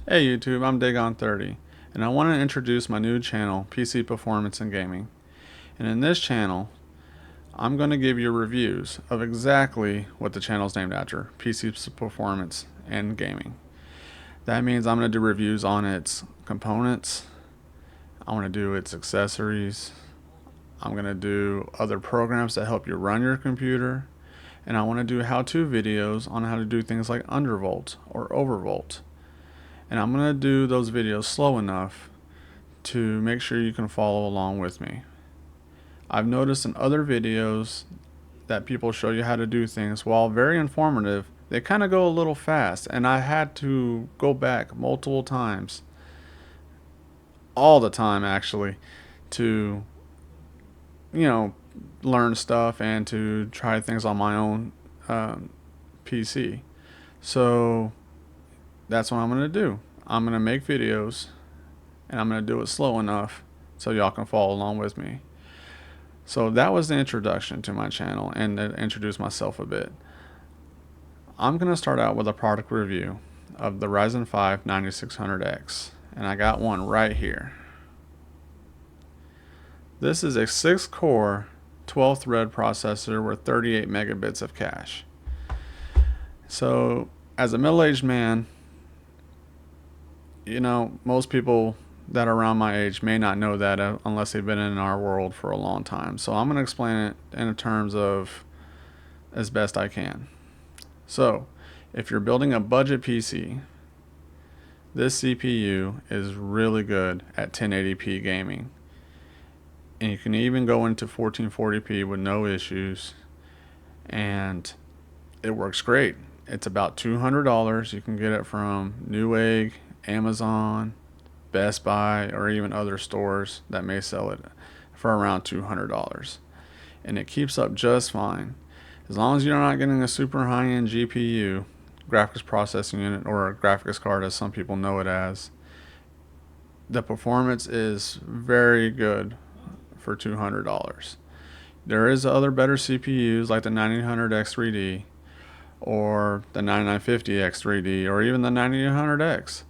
Hey YouTube, I'm Dagon30, and I want to introduce my new channel, PC Performance and Gaming. And in this channel, I'm going to give you reviews of exactly what the channel is named after, PC Performance and Gaming. That means I'm going to do reviews on its components, I want to do its accessories, I'm going to do other programs that help you run your computer, and I want to do how-to videos on how to do things like undervolt or overvolt. And I'm going to do those videos slow enough to make sure you can follow along with me. I've noticed in other videos that people show you how to do things, while very informative, they kind of go a little fast, and I had to go back multiple times, all the time actually, to learn stuff and to try things on my own PC. So that's what I'm going to do. I'm going to make videos, and I'm going to do it slow enough so y'all can follow along with me. So that was the introduction to my channel, and to introduce myself a bit. I'm going to start out with a product review of the Ryzen 9600X, and I got one right here. This is a 6-core, 12-thread processor with 38 megabits of cache. So as a middle-aged man, most people that are around my age may not know that unless they've been in our world for a long time. So I'm going to explain it in terms of as best I can. So if you're building a budget PC, this CPU is really good at 1080p gaming. And you can even go into 1440p with no issues. And it works great. It's about $200. You can get it from Newegg, Amazon, Best Buy, or even other stores that may sell it for around $200. And it keeps up just fine. As long as you're not getting a super high-end GPU, graphics processing unit, or a graphics card as some people know it as, the performance is very good for $200. There is other better CPUs like the 9900X 3D or the 9950X 3D or even the 9800X.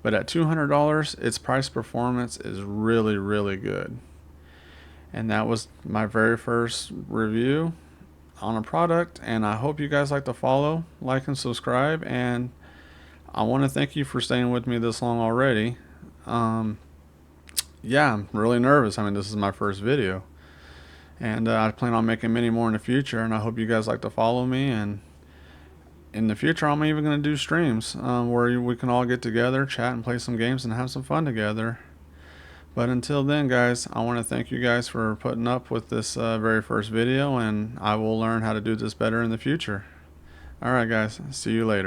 But at $200, its price performance is really, really good. And that was my very first review on a product, and I hope you guys like to follow, like, and subscribe. And I want to thank you for staying with me this long already. Yeah, I'm really nervous. I mean, this is my first video, and I plan on making many more in the future, and I hope you guys like to follow me. And in the future, I'm even going to do streams where we can all get together, chat, and play some games and have some fun together. But until then, guys, I want to thank you guys for putting up with this very first video, and I will learn how to do this better in the future. Alright guys, see you later.